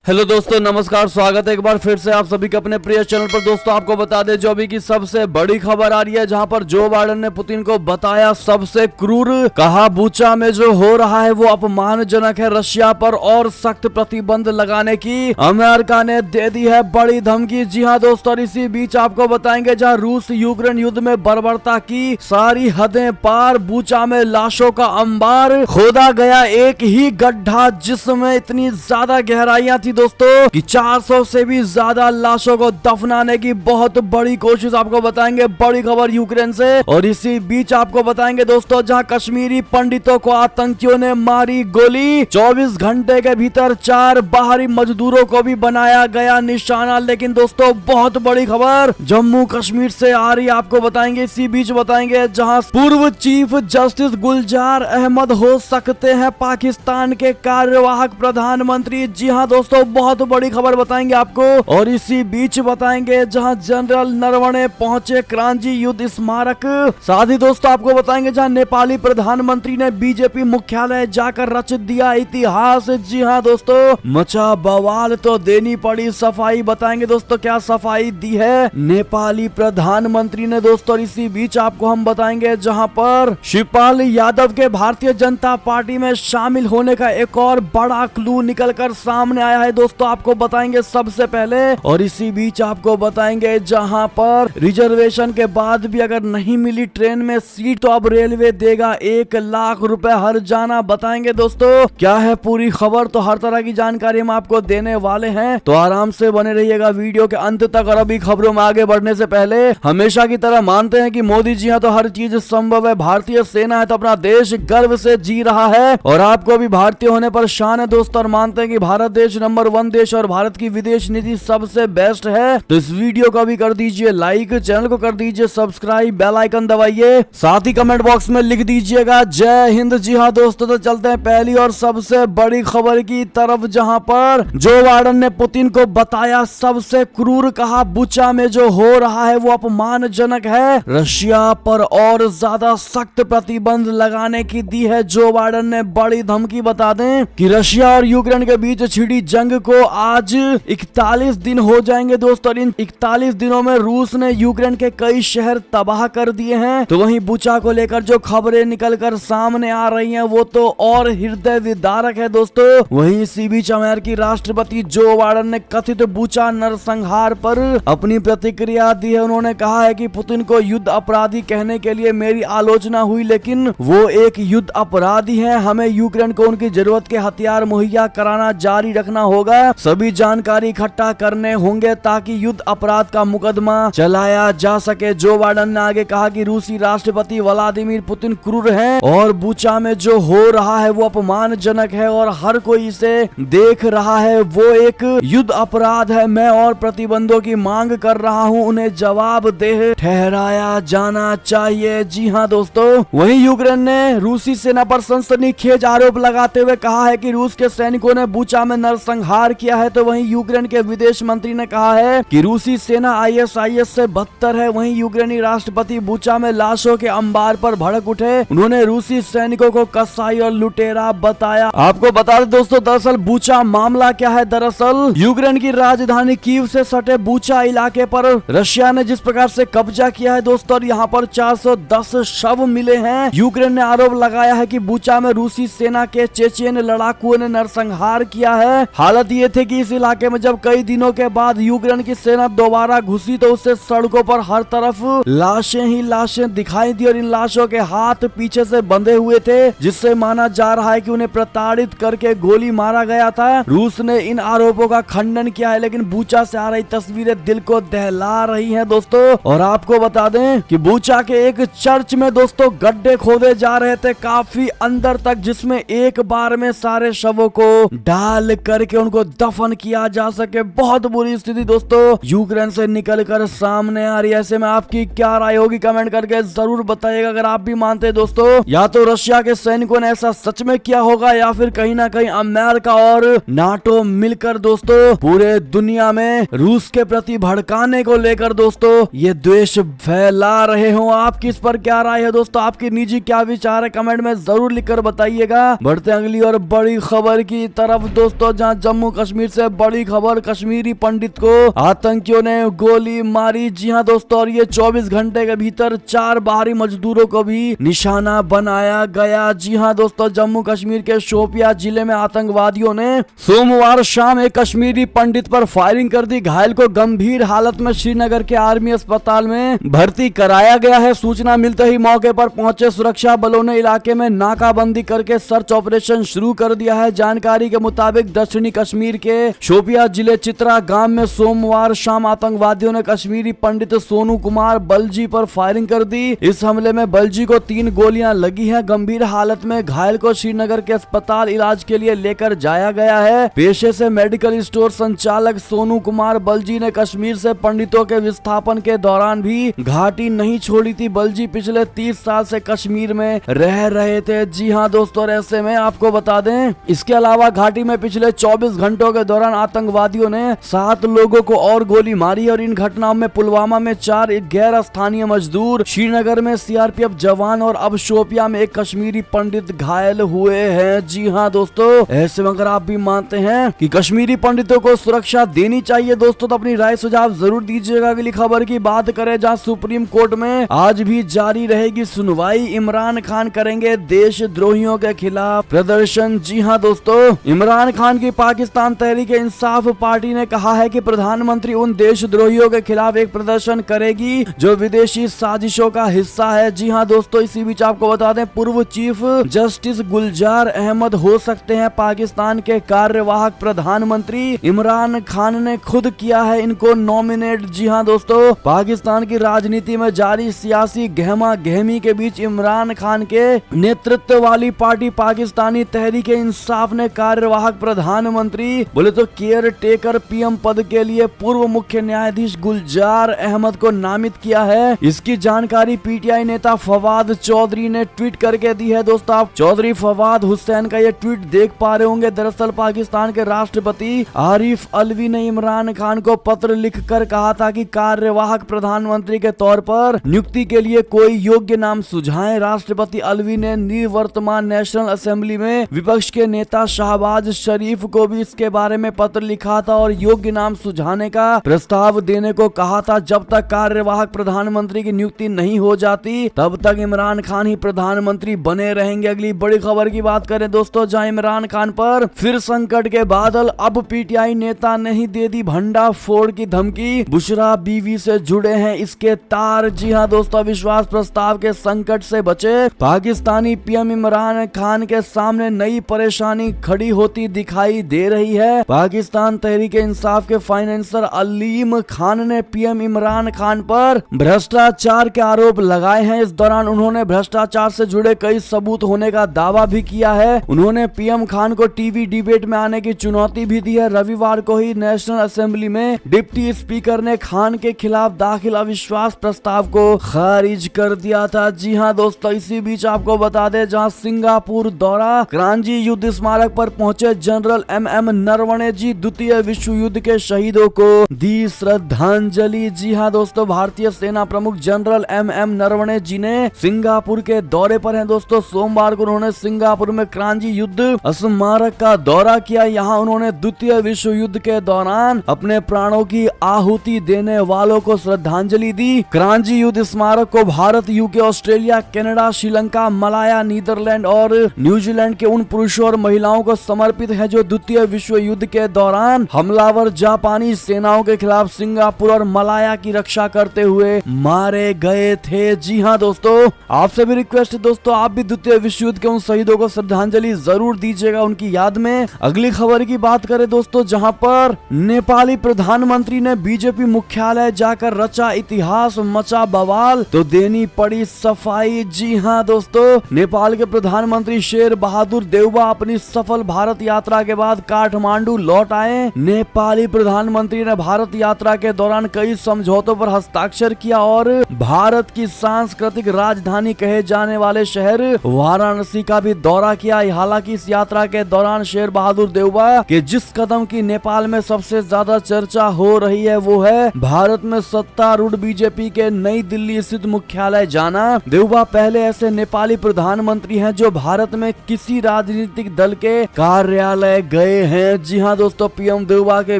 Hello दोस्तों, नमस्कार। स्वागत है एक बार फिर से आप सभी के अपने प्रिय चैनल पर। दोस्तों आपको बता दें जो अभी की सबसे बड़ी खबर आ रही है, जहां पर जो बाइडेन ने पुतिन को बताया सबसे क्रूर। कहा बुचा में जो हो रहा है वो अपमानजनक है, रशिया पर और सख्त प्रतिबंध लगाने की अमेरिका ने दे दी है बड़ी धमकी। जी हाँ दोस्तों, और इसी बीच आपको बताएंगे जहाँ रूस यूक्रेन युद्ध में बर्बरता की सारी हदें पार, बुचा में लाशों का अंबार, खोदा गया एक ही गड्ढा जिसमें इतनी ज्यादा गहराइयां थी दोस्तों कि 400 से भी ज्यादा लाशों को दफनाने की बहुत बड़ी कोशिश। आपको बताएंगे बड़ी खबर यूक्रेन से। और इसी बीच आपको बताएंगे दोस्तों जहां कश्मीरी पंडितों को आतंकियों ने मारी गोली, 24 घंटे के भीतर 4 बाहरी मजदूरों को भी बनाया गया निशाना। लेकिन दोस्तों बहुत बड़ी खबर जम्मू कश्मीर से आ रही है, आपको बताएंगे। इसी बीच बताएंगे जहां पूर्व चीफ जस्टिस गुलजार अहमद हो सकते हैं पाकिस्तान के कार्यवाहक प्रधानमंत्री। जी हाँ दोस्तों, बहुत बड़ी खबर बताएंगे आपको। और इसी बीच बताएंगे जहां जनरल नरवणे पहुंचे क्रांति युद्ध स्मारक। साथ ही दोस्तों आपको बताएंगे जहां नेपाली प्रधानमंत्री ने बीजेपी मुख्यालय जाकर रच दिया इतिहास। जी हाँ दोस्तों, मचा बवाल तो देनी पड़ी सफाई। बताएंगे दोस्तों क्या सफाई दी है नेपाली प्रधानमंत्री ने दोस्तों। और इसी बीच आपको हम बताएंगे जहां पर शिवपाल यादव के भारतीय जनता पार्टी में शामिल होने का एक और बड़ा क्लू निकलकर सामने आया है दोस्तों, आपको बताएंगे सबसे पहले। और इसी बीच आपको बताएंगे जहां पर रिजर्वेशन के बाद भी अगर नहीं मिली ट्रेन में सीट तो अब रेलवे देगा 1 लाख रुपए हर जाना। बताएंगे दोस्तों क्या है पूरी खबर, तो हर तरह की जानकारी हम आपको देने वाले हैं, तो आराम से बने रहिएगा वीडियो के अंत तक। और अभी खबरों में आगे बढ़ने से पहले हमेशा की तरह मानते हैं कि मोदी जी हैं तो हर चीज संभव है, भारतीय सेना है तो अपना देश गर्व से जी रहा है और आपको भी भारतीय होने पर शान है दोस्तों। और मानते हैं कि भारत देश नंबर 1 देश और भारत की विदेश नीति सबसे बेस्ट है। तो इस वीडियो को भी कर दीजिए लाइक, चैनल को कर दीजिए सब्सक्राइब, बेल आइकन दबाइए, साथ ही कमेंट बॉक्स में लिख दीजिएगा जय हिंद। जी हाँ दोस्तों, तो चलते हैं पहली और सबसे बड़ी खबर की तरफ, जहां पर जो बाइडेन ने पुतिन को बताया सबसे क्रूर। कहा बुचा में जो हो रहा है वो अपमानजनक है, रशिया पर और ज्यादा सख्त प्रतिबंध लगाने की दी है जो बाइडेन ने बड़ी धमकी। बता दें कि रशिया और यूक्रेन के बीच छिड़ी जंग को आज 41 दिन हो जाएंगे दोस्तों। इन 41 दिनों में रूस ने यूक्रेन के कई शहर तबाह कर दिए हैं। तो वहीं बुचा को लेकर जो खबरें निकलकर सामने आ रही हैं वो तो और हृदय विदारक है दोस्तों। वहीं इसी बीच अमेरिकी राष्ट्रपति जो बाइडेन ने कथित बुचा नरसंहार पर अपनी प्रतिक्रिया दी है। उन्होंने कहा है कि पुतिन को युद्ध अपराधी कहने के लिए मेरी आलोचना हुई, लेकिन वो एक युद्ध अपराधी है। हमें यूक्रेन को उनकी जरूरत के हथियार मुहैया कराना जारी रखना होगा, सभी जानकारी इकट्ठा करने होंगे ताकि युद्ध अपराध का मुकदमा चलाया जा सके। जो बाइडेन ने आगे कहा कि रूसी राष्ट्रपति व्लादिमीर पुतिन क्रूर हैं और बुचा में जो हो रहा है वो अपमानजनक है और हर कोई इसे देख रहा है, वो एक युद्ध अपराध है। मैं और प्रतिबंधों की मांग कर रहा हूं, उन्हें जवाबदेह ठहराया जाना चाहिए। जी हाँ दोस्तों, वहीं यूक्रेन ने रूसी सेना पर सनसनीखेज आरोप लगाते हुए कहा है कि रूस के सैनिकों ने बुचा में नरसंहार किया है। तो वहीं यूक्रेन के विदेश मंत्री ने कहा है कि रूसी सेना ISIS से बदतर है। वहीं यूक्रेनी राष्ट्रपति बुचा में लाशों के अंबार पर भड़क उठे। उन्होंने रूसी सैनिकों को कसाई और लुटेरा बताया। आपको बता दें दोस्तों दरअसल बुचा मामला क्या है। दरअसल यूक्रेन की राजधानी कीव से सटे बुचा इलाके पर रशिया ने जिस प्रकार से कब्जा किया है दोस्तों, और यहाँ पर 410 शव मिले हैं। यूक्रेन ने आरोप लगाया है कि बुचा में रूसी सेना के चेचेन लड़ाकुओं ने नरसंहार किया है। हालत ये थे कि इस इलाके में जब कई दिनों के बाद यूक्रेन की सेना दोबारा घुसी तो उससे सड़कों पर हर तरफ लाशें ही लाशें दिखाई दी और इन लाशों के हाथ पीछे से बंधे हुए थे, जिससे माना जा रहा है कि उन्हें प्रताड़ित करके गोली मारा गया था। रूस ने इन आरोपों का खंडन किया है, लेकिन बुचा से आ रही तस्वीरें दिल को दहला रही हैं दोस्तों। और आपको बता दें कि बुचा के एक चर्च में दोस्तों गड्ढे खोदे जा रहे थे काफी अंदर तक, जिसमें एक बार में सारे शवों को डाल करके उनको दफन किया जा सके। बहुत बुरी स्थिति दोस्तों यूक्रेन से निकलकर सामने आ रही है। ऐसे में आपकी क्या राय होगी कमेंट करके जरूर बताइएगा। अगर आप भी मानते हैं दोस्तों या तो रशिया के सैनिकों ने ऐसा सच में किया होगा या फिर कहीं ना कहीं अमेरिका और नाटो मिलकर दोस्तों पूरे दुनिया में रूस के प्रति भड़काने को लेकर दोस्तों ये द्वेष फैला रहे हो। आपकी इस पर क्या राय है दोस्तों, आपकी निजी क्या विचार है कमेंट में जरूर लिखकर बताइएगा। बढ़ते अगली और बड़ी खबर की तरफ दोस्तों, जहां जम्मू कश्मीर से बड़ी खबर, कश्मीरी पंडित को आतंकियों ने गोली मारी। जी हां दोस्तों, और ये 24 घंटे के भीतर 4 बाहरी मजदूरों को भी निशाना बनाया गया। जी हां दोस्तों, जम्मू कश्मीर के शोपिया जिले में आतंकवादियों ने सोमवार शाम एक कश्मीरी पंडित पर फायरिंग कर दी। घायल को गंभीर हालत में श्रीनगर के आर्मी अस्पताल में भर्ती कराया गया है। सूचना मिलते ही मौके पर पहुंचे सुरक्षा बलों ने इलाके में नाकाबंदी करके सर्च ऑपरेशन शुरू कर दिया है। जानकारी के मुताबिक दक्षिणी कश्मीर के शोपिया जिले चित्रा गांव में सोमवार शाम आतंकवादियों ने कश्मीरी पंडित सोनू कुमार बलजी पर फायरिंग कर दी। इस हमले में बलजी को 3 गोलियां लगी हैं। गंभीर हालत में घायल को श्रीनगर के अस्पताल इलाज के लिए लेकर जाया गया है। पेशे से मेडिकल स्टोर संचालक सोनू कुमार बलजी ने कश्मीर से पंडितों के विस्थापन के दौरान भी घाटी नहीं छोड़ी थी। बलजी पिछले 30 साल से कश्मीर में रह रहे थे। जी हां दोस्तों, ऐसे में आपको बता दें, इसके अलावा घाटी में पिछले 24 घंटों के दौरान आतंकवादियों ने 7 लोगों को और गोली मारी और इन घटनाओं में पुलवामा में 4 गैर स्थानीय मजदूर, श्रीनगर में सीआरपीएफ जवान और अब शोपिया में एक कश्मीरी पंडित घायल हुए हैं। जी हां दोस्तों, ऐसे में अगर आप भी मानते हैं कि कश्मीरी पंडितों को सुरक्षा देनी चाहिए दोस्तों, तो अपनी राय सुझाव जरूर दीजिएगा। अगली खबर की बात करें, जहां सुप्रीम कोर्ट में आज भी जारी रहेगी सुनवाई। इमरान खान करेंगे देशद्रोहियों के खिलाफ प्रदर्शन। जी हां दोस्तों, इमरान खान की पाकिस्तान तहरीक इंसाफ पार्टी ने कहा है कि प्रधानमंत्री उन देशद्रोहियों के खिलाफ एक प्रदर्शन करेगी जो विदेशी साजिशों का हिस्सा है। जी हां दोस्तों, इसी बीच आपको बता दें, पूर्व चीफ जस्टिस गुलजार अहमद हो सकते हैं पाकिस्तान के कार्यवाहक प्रधानमंत्री। इमरान खान ने खुद किया है इनको नॉमिनेट। जी हां दोस्तों, पाकिस्तान की राजनीति में जारी सियासी गहमा गहमी के बीच इमरान खान के नेतृत्व वाली पार्टी पाकिस्तानी तहरीक इंसाफ ने कार्यवाहक प्रधानमंत्री बोले तो केयर टेकर पीएम पद के लिए पूर्व मुख्य न्यायाधीश गुलजार अहमद को नामित किया है। इसकी जानकारी पीटीआई नेता फवाद चौधरी ने ट्वीट करके दी है। दोस्तों, आप चौधरी फवाद हुसैन का ये ट्वीट देख पा रहे होंगे। दरअसल पाकिस्तान के राष्ट्रपति आरिफ अलवी ने इमरान खान को पत्र लिखकर कहा था कि कार्यवाहक प्रधानमंत्री के तौर पर नियुक्ति के लिए कोई योग्य नाम सुझाएं। राष्ट्रपति अलवी ने निवर्तमान नेशनल असेंबली में विपक्ष के नेता शाहबाज शरीफ को भी इसके बारे में पत्र लिखा था और योग्य नाम सुझाने का प्रस्ताव देने को कहा था। जब तक कार्यवाहक प्रधानमंत्री की नियुक्ति नहीं हो जाती तब तक इमरान खान ही प्रधानमंत्री बने रहेंगे। अगली बड़ी खबर की बात करें दोस्तों, जहां इमरान खान पर फिर संकट के बादल, अब पीटीआई नेता ने ही दे दी भंडा फोड़ की धमकी। बुशरा बीवी से जुड़े हैं इसके तार। जी हां दोस्तों, विश्वास प्रस्ताव के संकट से बचे पाकिस्तानी पीएम इमरान खान के सामने नई परेशानी खड़ी होती दिखाई दे रही है। पाकिस्तान तहरीक इंसाफ के फाइनेंसर अलीम खान ने पीएम इमरान खान पर भ्रष्टाचार के आरोप लगाए हैं। इस दौरान उन्होंने भ्रष्टाचार से जुड़े कई सबूत होने का दावा भी किया है। उन्होंने पीएम खान को टीवी डिबेट में आने की चुनौती भी दी है। रविवार को ही नेशनल असेंबली में डिप्टी स्पीकर ने खान के खिलाफ दाखिल अविश्वास प्रस्ताव को खारिज कर दिया था। जी हां दोस्तों, इसी बीच आपको बता दें, जहां सिंगापुर दौरा करांजी युद्ध स्मारक पर पहुंचे जनरल एमएम नरवणे जी द्वितीय विश्व युद्ध के शहीदों को दी श्रद्धांजलि। जी हां दोस्तों, भारतीय सेना प्रमुख जनरल एमएम नरवणे जी ने सिंगापुर के दौरे पर हैं। दोस्तों, सोमवार को उन्होंने सिंगापुर में करांजी युद्ध स्मारक का दौरा किया। यहाँ उन्होंने द्वितीय विश्व युद्ध के दौरान अपने प्राणों की आहुति देने वालों को श्रद्धांजलि दी। करांजी युद्ध स्मारक को Bharat, UK, Australia, Canada, Sri Lanka, Malaya, Netherland और न्यूजीलैंड के उन पुरुषों और महिलाओं को समर्पित है जो द्वितीय विश्व युद्ध के दौरान हमलावर जापानी सेनाओं के खिलाफ सिंगापुर और मलाया की रक्षा करते हुए मारे गए थे। जी हां दोस्तों, आपसे भी रिक्वेस्ट है दोस्तों, आप भी द्वितीय विश्व युद्ध के उन शहीदों को श्रद्धांजलि जरूर दीजिएगा उनकी याद में। अगली खबर की बात करें दोस्तों, जहां पर नेपाली प्रधानमंत्री ने बीजेपी मुख्यालय जाकर रचा इतिहास, मचा बवाल तो देनी पड़ी सफाई। जी हां दोस्तों, नेपाल के प्रधानमंत्री शेर बहादुर देउबा अपनी सफल भारत यात्रा के बाद काठमांडू लौट आए। नेपाली प्रधानमंत्री ने भारत यात्रा के दौरान कई समझौतों पर हस्ताक्षर किया और भारत की सांस्कृतिक राजधानी कहे जाने वाले शहर वाराणसी का भी दौरा किया। हालांकि इस यात्रा के दौरान शेर बहादुर देउबा के जिस कदम की नेपाल में सबसे ज्यादा चर्चा हो रही है वो है भारत में सत्तारूढ़ बीजेपी के नई दिल्ली स्थित मुख्यालय जाना। देउबा पहले ऐसे नेपाली प्रधानमंत्री हैं जो भारत में किसी राजनीतिक दल के कार्यालय गए आए हैं। जी हां दोस्तों, पीएम देवबा के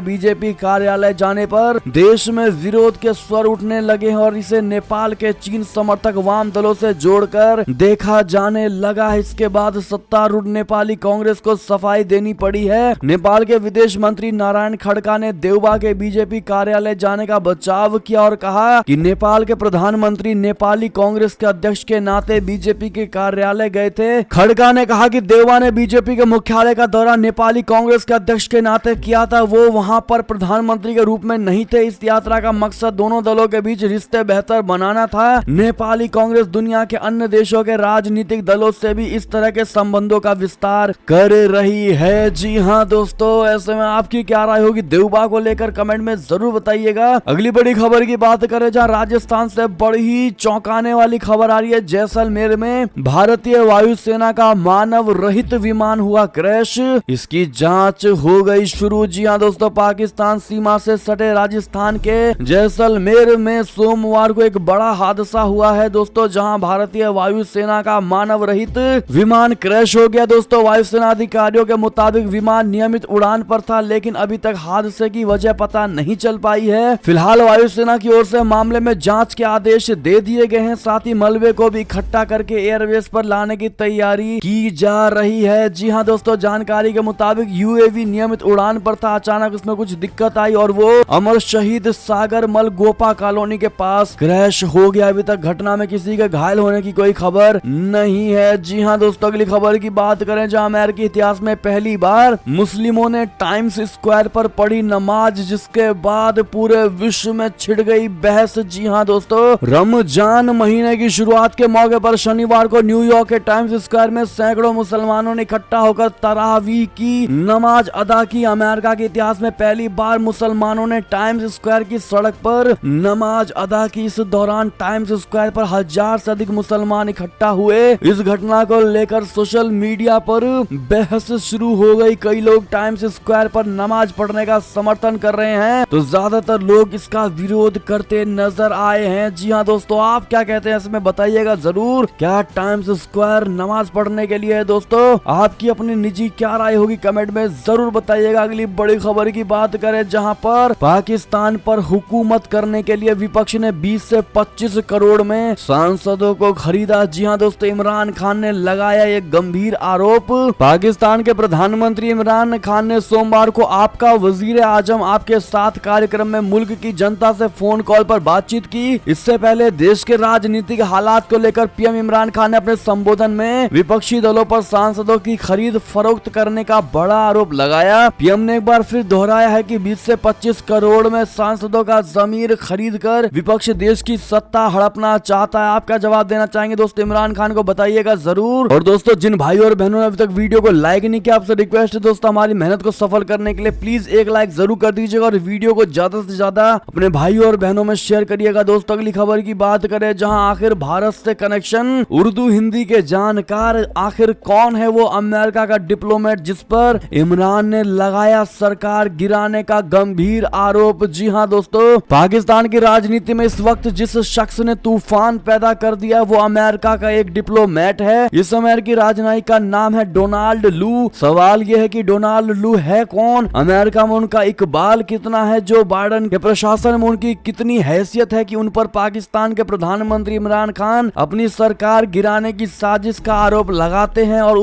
बीजेपी कार्यालय जाने पर देश में विरोध के स्वर उठने लगे हैं और इसे नेपाल के चीन समर्थक वाम दलों से जोड़कर देखा जाने लगा। इसके बाद सत्तारूढ़ नेपाली कांग्रेस को सफाई देनी पड़ी है। नेपाल के विदेश मंत्री नारायण खड़का ने देवबा के बीजेपी कार्यालय जाने का बचाव किया और कहा कि नेपाल के प्रधानमंत्री नेपाली कांग्रेस के अध्यक्ष के नाते बीजेपी के कार्यालय गए थे। खड़का ने कहा कि देवबा ने बीजेपी के मुख्यालय का दौरा नेपाली कांग्रेस के अध्यक्ष के नाते किया था, वो वहां पर प्रधानमंत्री के रूप में नहीं थे। इस यात्रा का मकसद दोनों दलों के बीच रिश्ते बेहतर बनाना था। नेपाली कांग्रेस दुनिया के अन्य देशों के राजनीतिक दलों से भी इस तरह के संबंधों का विस्तार कर रही है। जी हां दोस्तों, ऐसे में आपकी क्या राय होगी देवबा को लेकर कमेंट में जरूर बताइएगा। अगली बड़ी खबर की बात करें जहां राजस्थान से बड़ी ही चौंकाने वाली खबर आ रही है। जैसलमेर में भारतीय वायुसेना का मानव रहित विमान हुआ क्रैश, इसकी जांच हो गई शुरू। जी हां दोस्तों, पाकिस्तान सीमा से सटे राजस्थान के जैसलमेर में सोमवार को एक बड़ा हादसा हुआ है दोस्तों, जहां भारतीय वायुसेना का मानव रहित विमान क्रैश हो गया। दोस्तों, वायुसेना अधिकारियों के मुताबिक विमान नियमित उड़ान पर था, लेकिन अभी तक हादसे की वजह पता नहीं चल पाई है। फिलहाल वायुसेना की ओर से मामले में जांच के आदेश दे दिए गए हैं। साथ ही मलबे को भी इकट्ठा करके एयरबेस पर लाने की तैयारी की जा रही है। जी हां दोस्तों, जानकारी के मुताबिक यूएवी नियमित उड़ान पर था, अचानक उसमें कुछ दिक्कत आई और वो अमर शहीद सागर मल गोपा कॉलोनी के पास क्रैश हो गया। अभी तक घटना में किसी के घायल होने की कोई खबर नहीं है। जी हां दोस्तों, अगली खबर की बात करें जहां अमेरिकी इतिहास में पहली बार मुस्लिमों ने टाइम्स स्क्वायर पर पढ़ी नमाज, जिसके बाद पूरे विश्व में छिड़ गई बहस। जी हां दोस्तों, रमजान महीने की शुरुआत के मौके पर शनिवार को न्यूयॉर्क के टाइम्स स्क्वायर में सैकड़ों मुसलमानों ने इकट्ठा होकर तरावी की नमाज अदा की। अमेरिका के इतिहास में पहली बार मुसलमानों ने टाइम्स स्क्वायर की सड़क पर नमाज अदा की। इस दौरान टाइम्स स्क्वायर पर 1000 से अधिक मुसलमान इकट्ठा हुए। इस घटना को लेकर सोशल मीडिया पर बहस शुरू हो गई। कई लोग टाइम्स स्क्वायर पर नमाज पढ़ने का समर्थन कर रहे हैं, तो ज्यादातर लोग इसका विरोध करते नजर आए हैं। जी हाँ दोस्तों, आप क्या कहते हैं इसमें बताइएगा जरूर। क्या टाइम्स स्क्वायर नमाज पढ़ने के लिए है दोस्तों? आपकी अपनी निजी क्या राय होगी कमेंट में जरूर बताइएगा। अगली बड़ी खबर की बात करें जहां पर पाकिस्तान पर हुकूमत करने के लिए विपक्ष ने 20 से 25 करोड़ में सांसदों को खरीदा। जी हां दोस्तों, इमरान खान ने लगाया एक गंभीर आरोप। पाकिस्तान के प्रधानमंत्री इमरान खान ने सोमवार को आपका वजीर आजम आपके साथ कार्यक्रम में मुल्क की जनता से फोन कॉल पर बातचीत की। इससे पहले देश के राजनीतिक हालात को लेकर पीएम इमरान खान ने अपने संबोधन में विपक्षी दलों पर सांसदों की खरीद फरोख्त करने का बड़ा आरोप लगाया। पीएम ने एक बार फिर दोहराया है कि 20 से 25 करोड़ में सांसदों का जमीर खरीद कर विपक्ष देश की सत्ता हड़पना चाहता है। आप क्या जवाब देना चाहेंगे दोस्तों इमरान खान को बताइएगा जरूर। और दोस्तों, जिन भाइयों और बहनों ने अभी तक वीडियो को लाइक नहीं किया, आपसे रिक्वेस्ट है दोस्तों हमारी मेहनत को सफल करने के लिए प्लीज एक लाइक जरूर कर दीजिएगा और वीडियो को ज्यादा से ज्यादा अपने भाइयों और बहनों में शेयर करिएगा। दोस्तों, अगली खबर की बात करें जहां आखिर भारत से कनेक्शन, उर्दू हिंदी के जानकार, आखिर कौन है वो अमेरिका का डिप्लोमेट जिस पर इमरान ने लगाया सरकार गिराने का गंभीर आरोप। जी हां दोस्तों, पाकिस्तान की राजनीति में इस वक्त जिस शख्स ने तूफान पैदा कर दिया वो अमेरिका का एक डिप्लोमेट है। इस अमेरिकी राजनयिक का नाम है डोनाल्ड लू। सवाल यह है कि डोनाल्ड लू है कौन, अमेरिका में उनका इकबाल कितना है, जो बाइडेन के प्रशासन में उनकी कितनी हैसियत है कि उन पर पाकिस्तान के प्रधानमंत्री इमरान खान अपनी सरकार गिराने की साजिश का आरोप लगाते हैं और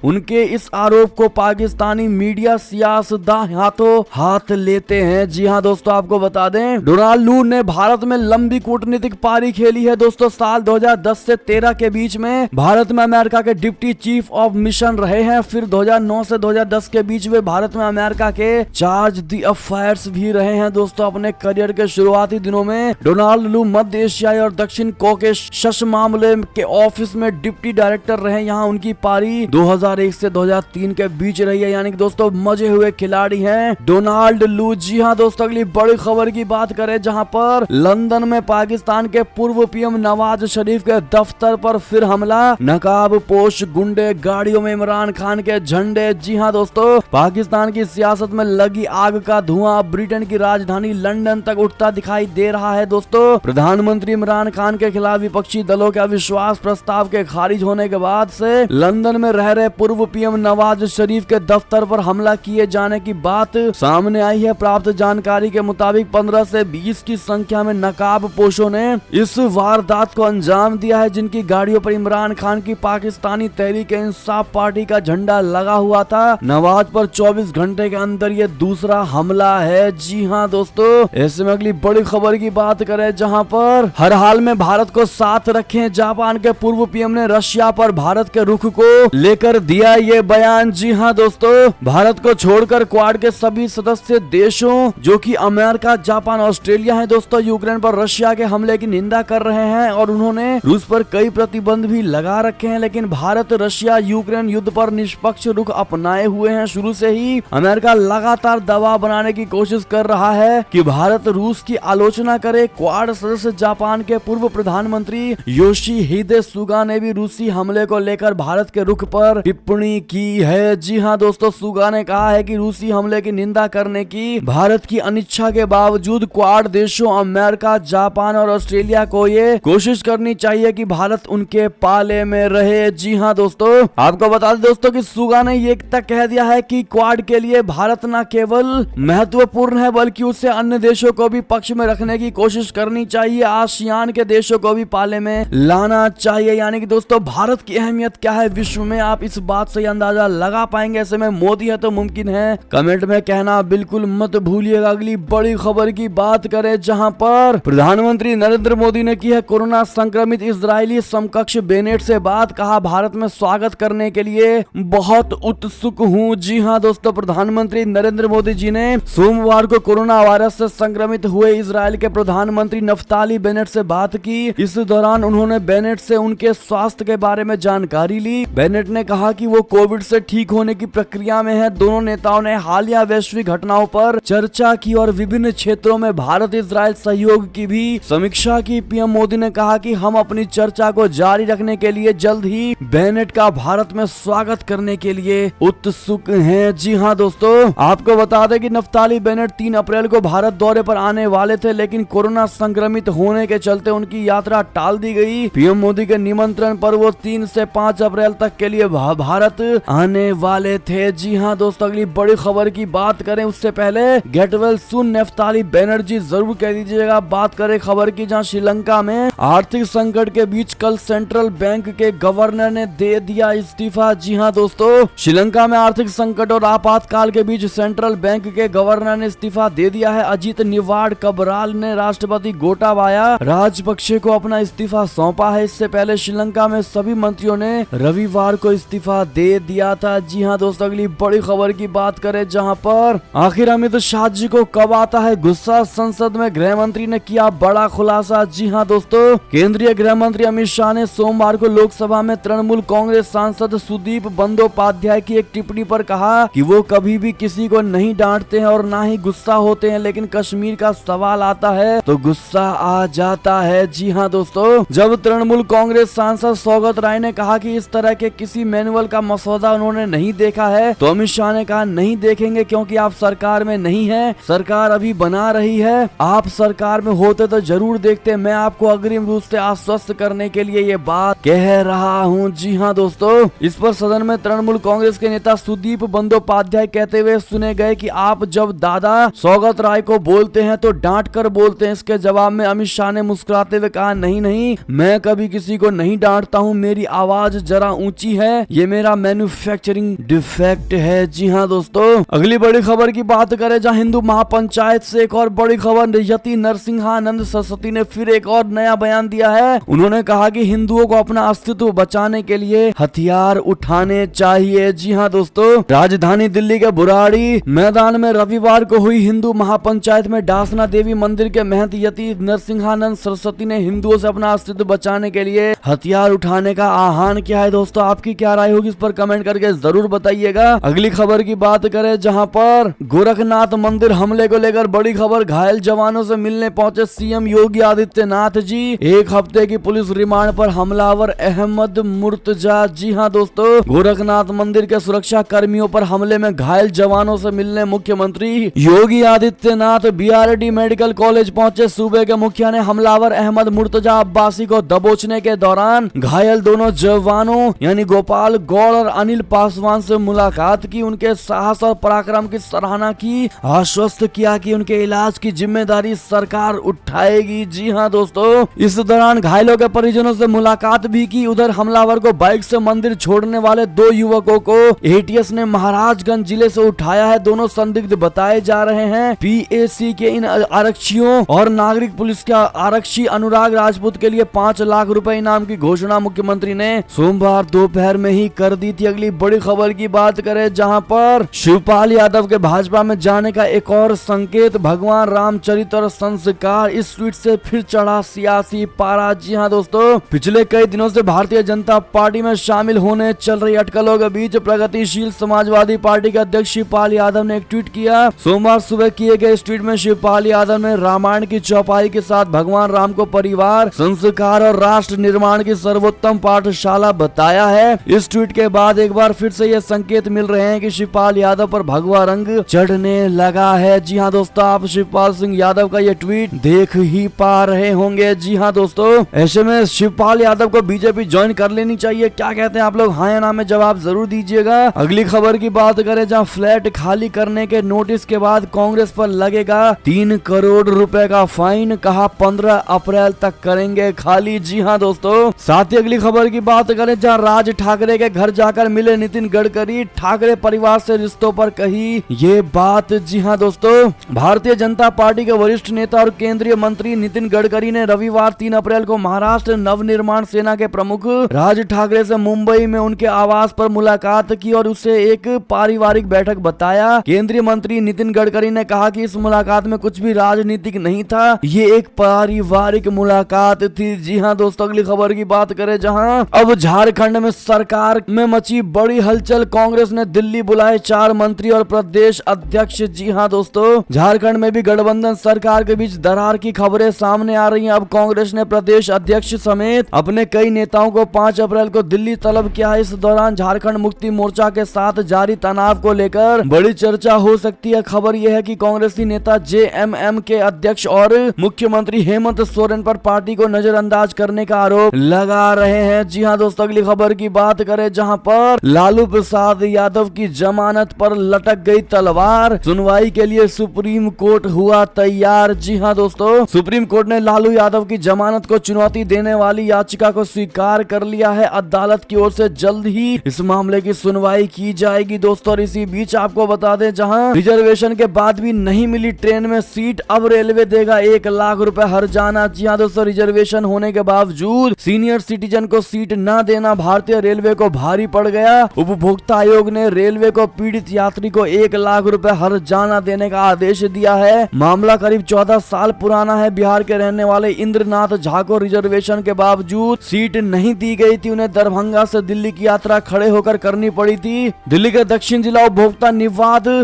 उनके इस आरोप को पाकिस्तानी मीडिया सियासतदान हाथों हाथ लेते हैं। जी हां दोस्तों, आपको बता दें डोनाल्ड लू ने भारत में लंबी कूटनीतिक पारी खेली है। दोस्तों, साल 2010 से 13 के बीच में भारत में अमेरिका के डिप्टी चीफ ऑफ मिशन रहे हैं। फिर 2009 से 2010 के बीच में भारत में अमेरिका के चार्ज दी अफेयर्स भी रहे हैं। दोस्तों, अपने करियर के शुरुआती दिनों में डोनाल्ड लू मध्य एशियाई और दक्षिण कॉकेशस मामले के ऑफिस में डिप्टी डायरेक्टर रहे। यहाँ उनकी पारी 2001 से 2003 के बीच रही है, यानी कि दोस्तों मजे हुए खिलाड़ी हैं डोनाल्ड लू। जी हाँ दोस्तों, अगली बड़ी खबर की बात करें जहां पर लंदन में पाकिस्तान के पूर्व पीएम नवाज शरीफ के दफ्तर पर फिर हमला, नकाब पोश गुंडे, गाड़ियों में इमरान खान के झंडे। जी हाँ दोस्तों, पाकिस्तान की सियासत में लगी आग का धुआं ब्रिटेन की राजधानी लंदन तक उठता दिखाई दे रहा है। दोस्तों, प्रधानमंत्री इमरान खान के खिलाफ विपक्षी दलों के अविश्वास प्रस्ताव के खारिज होने के बाद से लंदन में रह रहे पूर्व पीएम नवाज शरीफ के दफ्तर स्तर पर हमला किए जाने की बात सामने आई है। प्राप्त जानकारी के मुताबिक 15 से 20 की संख्या में नकाबपोशों ने इस वारदात को अंजाम दिया है, जिनकी गाड़ियों पर इमरान खान की पाकिस्तानी तहरीक इंसाफ पार्टी का झंडा लगा हुआ था। नवाज पर 24 घंटे के अंदर ये दूसरा हमला है। जी हाँ दोस्तों, ऐसे में अगली बड़ी खबर की बात करें, जहां पर हर हाल में भारत को साथ रखें। जापान के पूर्व पीएम ने रशिया पर भारत के रुख को लेकर दिया ये बयान। जी हाँ दोस्तों, भारत को छोड़कर क्वाड के सभी सदस्य देशों जो कि अमेरिका, जापान, ऑस्ट्रेलिया हैं दोस्तों, यूक्रेन पर रशिया के हमले की निंदा कर रहे हैं और उन्होंने रूस पर कई प्रतिबंध भी लगा रखे हैं। लेकिन भारत रशिया यूक्रेन युद्ध पर निष्पक्ष रुख अपनाए हुए हैं। शुरू से ही अमेरिका लगातार दबाव बनाने की कोशिश कर रहा है कि भारत रूस की आलोचना करे। क्वाड सदस्य जापान के पूर्व प्रधानमंत्री योशिहिदे सुगा ने भी रूसी हमले को लेकर भारत के रुख पर टिप्पणी की है। जी हाँ दोस्तों, सुगा ने कहा है कि रूसी हमले की निंदा करने की भारत की अनिच्छा के बावजूद क्वाड देशों अमेरिका, जापान और ऑस्ट्रेलिया को ये कोशिश करनी चाहिए कि भारत उनके पाले में रहे। जी हाँ दोस्तों, आपको बता दें दोस्तों कि सुगा ने ये तक कह दिया है कि क्वाड के लिए भारत न केवल महत्वपूर्ण है बल्कि उसे अन्य देशों को भी पक्ष में रखने की कोशिश करनी चाहिए। आसियान के देशों को भी पाले में लाना चाहिए। यानी कि दोस्तों, भारत की अहमियत क्या है विश्व में, आप इस बात से अंदाजा लगा पाएंगे। ऐसे में मोदी है तो मुमकिन है, कमेंट में कहना बिल्कुल मत भूलिएगा। अगली बड़ी खबर की बात करें, जहां पर प्रधानमंत्री नरेंद्र मोदी ने की है कोरोना संक्रमित इजरायली समकक्ष बेनेट से बात। कहा, भारत में स्वागत करने के लिए बहुत उत्सुक हूं। जी हाँ दोस्तों, प्रधानमंत्री नरेंद्र मोदी जी ने सोमवार को कोरोना वायरस से संक्रमित हुए इजराइल के प्रधानमंत्री नफ्ताली बेनेट से बात की। इस दौरान उन्होंने बेनेट से उनके स्वास्थ्य के बारे में जानकारी ली। बेनेट ने कहा कि वो कोविड से ठीक होने की प्रक्रिया में है। दोनों नेताओं ने हालिया वैश्विक घटनाओं पर चर्चा की और विभिन्न क्षेत्रों में भारत इजराइल सहयोग की भी समीक्षा की। पीएम मोदी ने कहा कि हम अपनी चर्चा को जारी रखने के लिए जल्द ही बेनेट का भारत में स्वागत करने के लिए उत्सुक हैं। जी हाँ दोस्तों, आपको बता दें कि नफ्ताली बेनेट 3 अप्रैल को भारत दौरे पर आने वाले थे, लेकिन कोरोना संक्रमित होने के चलते उनकी यात्रा टाल दी गई। पीएम मोदी के निमंत्रण पर वो 3 से 5 अप्रैल तक के लिए भारत आने वाले थे। जी हाँ दोस्तों, अगली बड़ी खबर की बात करें उससे पहले get well soon Naftali Banerjee जरूर कह दीजिएगा। बात करें खबर की, जहां श्रीलंका में आर्थिक संकट के बीच कल सेंट्रल बैंक के गवर्नर ने दे दिया इस्तीफा। जी हाँ दोस्तों, श्रीलंका में आर्थिक संकट और आपातकाल के बीच सेंट्रल बैंक के गवर्नर ने इस्तीफा दे दिया है। अजीत निवाड कबराल ने राष्ट्रपति गोटाबाया राजपक्षे को अपना इस्तीफा सौंपा है। इससे पहले श्रीलंका में सभी मंत्रियों ने रविवार को इस्तीफा दे दिया था। जी हाँ दोस्तों, अगली बड़ी खबर की बात करें, जहां पर आखिर अमित शाह जी को कब आता है गुस्सा, संसद में गृह मंत्री ने किया बड़ा खुलासा। जी हाँ दोस्तों, केंद्रीय गृह मंत्री अमित शाह ने सोमवार को लोकसभा में तृणमूल कांग्रेस सांसद सुदीप बंदोपाध्याय की एक टिप्पणी पर कहा कि वो कभी भी किसी को नहीं डांटते हैं और ना ही गुस्सा होते हैं, लेकिन कश्मीर का सवाल आता है तो गुस्सा आ जाता है। जी हाँ दोस्तों, जब तृणमूल कांग्रेस सांसद सौगत राय ने कहा कि इस तरह के किसी मैनुअल का मसौदा उन्होंने नहीं देखा है, तो अमित शाह ने कहा नहीं देखेंगे क्योंकि आप सरकार में नहीं है, सरकार अभी बना रही है। आप सरकार में होते तो जरूर देखते। मैं आपको अग्रिम रूप से आश्वस्त करने के लिए ये बात कह रहा हूँ। जी हाँ दोस्तों, इस पर सदन में तृणमूल कांग्रेस के नेता सुदीप बंदोपाध्याय कहते हुए सुने गए कि आप जब दादा सौगत राय को बोलते हैं तो डांट कर बोलते हैं। इसके जवाब में अमित शाह ने मुस्कुराते हुए कहा नहीं नहीं, मैं कभी किसी को नहीं डांटता हूँ, मेरी आवाज जरा ऊंची है, ये मेरा मैन्युफैक्चरिंग डिफेक्ट है। जी हाँ दोस्तों, अगली बड़ी खबर की बात करें, जहां हिंदू महापंचायत से एक और बड़ी खबर, यति नरसिंहानंद सरस्वती ने फिर एक और नया बयान दिया है। उन्होंने कहा कि हिंदुओं को अपना अस्तित्व बचाने के लिए हथियार उठाने चाहिए। जी हाँ दोस्तों, राजधानी दिल्ली के बुराड़ी मैदान में रविवार को हुई हिंदू महापंचायत में डासना देवी मंदिर के महंत यति नरसिंहानंद सरस्वती ने हिंदुओं से अपना अस्तित्व बचाने के लिए हथियार उठाने का आह्वान किया है। दोस्तों, आपकी क्या राय होगी इस पर कमेंट करके जरूर बताइएगा। अगली खबर की बात करें, जहां पर गोरखनाथ मंदिर हमले को लेकर बड़ी खबर, घायल जवानों से मिलने पहुंचे सीएम योगी आदित्यनाथ जी। एक हफ्ते की पुलिस रिमांड पर हमलावर अहमद मुर्तजा। जी हाँ दोस्तों, गोरखनाथ मंदिर के सुरक्षा कर्मियों पर हमले में घायल जवानों से मिलने मुख्यमंत्री Yogi Adityanath BRD medical college पहुंचे। सूबे के मुखिया ने हमलावर अहमद मुर्तजा अब्बासी को दबोचने के दौरान घायल दोनों जवानों यानी गोपाल गौड़ और अनिल पासवान से मुलाकात मुलाकात की, उनके साहस और पराक्रम की सराहना की, आश्वस्त किया कि उनके इलाज की जिम्मेदारी सरकार उठाएगी। जी हाँ दोस्तों, इस दौरान घायलों के परिजनों से मुलाकात भी की। उधर हमलावर को बाइक से मंदिर छोड़ने वाले 2 युवकों को एटीएस ने महाराजगंज जिले से उठाया है। दोनों संदिग्ध बताए जा रहे हैं। पीएसी के इन आरक्षियों और नागरिक पुलिस के आरक्षी अनुराग राजपूत के लिए 5 लाख रुपए इनाम की घोषणा मुख्यमंत्री ने सोमवार दोपहर में ही कर दी थी। अगली बड़ी खबर की बात करें, जहां पर शिवपाल यादव के भाजपा में जाने का एक और संकेत, भगवान रामचरित और संस्कार, इस ट्वीट से फिर चढ़ा सियासी पारा। जी हाँ दोस्तों, पिछले कई दिनों से भारतीय जनता पार्टी में शामिल होने चल रही अटकलों के बीच प्रगतिशील समाजवादी पार्टी के अध्यक्ष शिवपाल यादव ने एक ट्वीट किया। सोमवार सुबह किए गए इस ट्वीट में शिवपाल यादव ने रामायण की चौपाई के साथ भगवान राम को परिवार, संस्कार और राष्ट्र निर्माण की सर्वोत्तम पाठशाला बताया है। इस ट्वीट के बाद एक बार फिर से ये संकेत मिल रहे हैं कि शिवपाल यादव पर भगवा रंग चढ़ने लगा है। जी हाँ दोस्तों, आप शिवपाल सिंह यादव का ये ट्वीट देख ही पा रहे होंगे। जी हाँ दोस्तों, ऐसे में शिवपाल यादव को बीजेपी ज्वाइन कर लेनी चाहिए। क्या कहते हैं आप लोग? हाँ या ना में जवाब जरूर दीजिएगा। अगली खबर की बात करें, जहां फ्लैट खाली करने के नोटिस के बाद कांग्रेस पर लगेगा 3 करोड़ रुपए का फाइन, कहा 15 अप्रैल तक करेंगे खाली। जी हाँ दोस्तों, साथ ही अगली खबर की बात करें, जहां राज ठाकरे के घर जाकर मिले नितिन गडकरी, ठाकरे परिवार से रिश्तों पर कही ये बात। जी हाँ दोस्तों, भारतीय जनता पार्टी के वरिष्ठ नेता और केंद्रीय मंत्री नितिन गडकरी ने रविवार 3 अप्रैल को महाराष्ट्र नवनिर्माण सेना के प्रमुख राज ठाकरे से मुंबई में उनके आवास पर मुलाकात की और उसे एक पारिवारिक बैठक बताया। केंद्रीय मंत्री नितिन गडकरी ने कहा कि इस मुलाकात में कुछ भी राजनीतिक नहीं था, ये एक पारिवारिक मुलाकात थी। जी हाँ दोस्तों, अगली खबर की बात करें, जहां अब झारखंड में सरकार में मची बड़ी हलचल, कांग्रेस ने दिल्ली बुलाए 4 मंत्री और प्रदेश अध्यक्ष। जी हाँ दोस्तों, झारखंड में भी गठबंधन सरकार के बीच दरार की खबरें सामने आ रही हैं। अब कांग्रेस ने प्रदेश अध्यक्ष समेत अपने कई नेताओं को 5 अप्रैल को दिल्ली तलब किया है। इस दौरान झारखंड मुक्ति मोर्चा के साथ जारी तनाव को लेकर बड़ी चर्चा हो सकती है। खबर यह है कि कांग्रेसी नेता जेएमएम के अध्यक्ष और मुख्यमंत्री हेमंत सोरेन पर पार्टी को नजरअंदाज करने का आरोप लगा रहे हैं। जी हाँ दोस्तों, अगली खबर की बात करें, जहां पर लालू प्रसाद यादव की जमानत पर लटक गई तलवार, सुनवाई के लिए सुप्रीम कोर्ट हुआ तैयार। जी हाँ दोस्तों, सुप्रीम कोर्ट ने लालू यादव की जमानत को चुनौती देने वाली याचिका को स्वीकार कर लिया है। अदालत की ओर से जल्द ही इस मामले की सुनवाई की जाएगी दोस्तों। और इसी बीच आपको बता दें, जहां रिजर्वेशन के बाद भी नहीं मिली ट्रेन में सीट, अब रेलवे देगा 1 लाख रुपए हर जाना। जी हाँ दोस्तों, रिजर्वेशन होने के बावजूद सीनियर सिटीजन को सीट न देना भारतीय रेलवे को भारी पड़ गया। उपभोक्ता आयोग ने रेलवे को पीड़ित यात्री को 1 लाख रुपए हर जाना देने का आदेश दिया है। मामला करीब 14 साल पुराना है। बिहार के रहने वाले इंद्रनाथ झा को रिजर्वेशन के बावजूद सीट नहीं दी गई थी। उन्हें दरभंगा से दिल्ली की यात्रा खड़े होकर करनी पड़ी थी। दिल्ली के दक्षिण जिला उपभोक्ता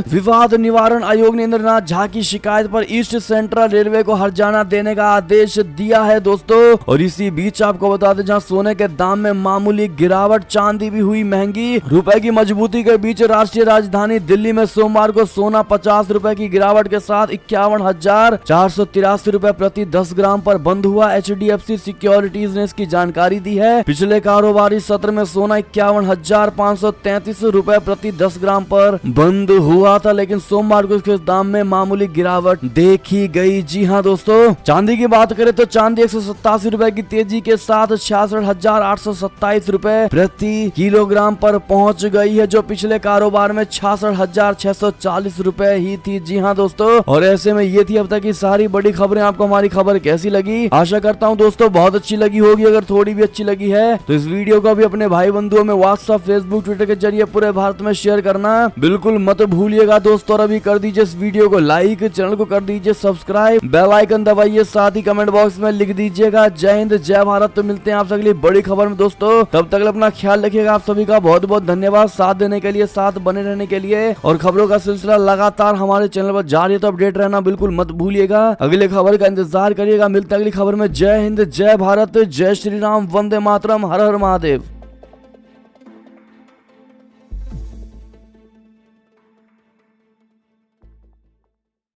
विवाद निवारण आयोग ने इंद्रनाथ झा की शिकायत पर ईस्ट सेंट्रल रेलवे को हर्जाना देने का आदेश दिया है दोस्तों। और इसी बीच आपको बता दें, जहां सोने के दाम में मामूली गिरावट, चांदी भी हुई महंगी। रुपए की मजबूती के बीच राष्ट्रीय राजधानी दिल्ली में सोमवार को सोना 50 रुपए की गिरावट के साथ 51,483 रुपए प्रति 10 ग्राम पर बंद हुआ। HDFC सिक्योरिटीज ने इसकी जानकारी दी है। पिछले कारोबारी सत्र में सोना 51,533 रुपए प्रति 10 ग्राम पर बंद हुआ था, लेकिन सोमवार को इसके दाम में मामूली गिरावट देखी गई। जी हाँ दोस्तों, चांदी की बात करें तो चांदी 187 रुपए की तेजी के साथ 66,827 रुपए प्रति किलोग्राम पर पहुंच गई है, जो पिछले कारोबार में 66,640 रुपए ही थी। जी हाँ दोस्तों, और ऐसे में ये थी अब तक की सारी बड़ी खबरें। आपको हमारी खबर कैसी लगी? आशा करता हूँ दोस्तों बहुत अच्छी लगी होगी। अगर थोड़ी भी अच्छी लगी है तो इस वीडियो को भी अपने भाई बंधुओं में व्हाट्सएप, फेसबुक, ट्विटर के जरिए पूरे भारत में शेयर करना बिल्कुल मत भूलिएगा दोस्तों। और अभी कर दीजिए इस वीडियो को लाइक, चैनल को कर दीजिए सब्सक्राइब, बेल आइकन दबाइए, साथ ही कमेंट बॉक्स में लिख दीजिएगा जय हिंद, जय भारत। तो मिलते हैं आपसे अगली बड़ी खबर में दोस्तों। तब तक अपना ख्याल रखिएगा। आप सभी का बहुत बहुत धन्यवाद साथ देने के लिए, साथ बने रहने के लिए। और खबरों का सिलसिला लगातार हमारे चैनल पर जारी है, तो अपडेट रहना बिल्कुल मत भूलिएगा। अगले खबर का इंतजार करिएगा। मिलते हैं अगली खबर में। जय हिंद, जय भारत, जय श्री राम, वंदे मातरम, हर हर महादेव।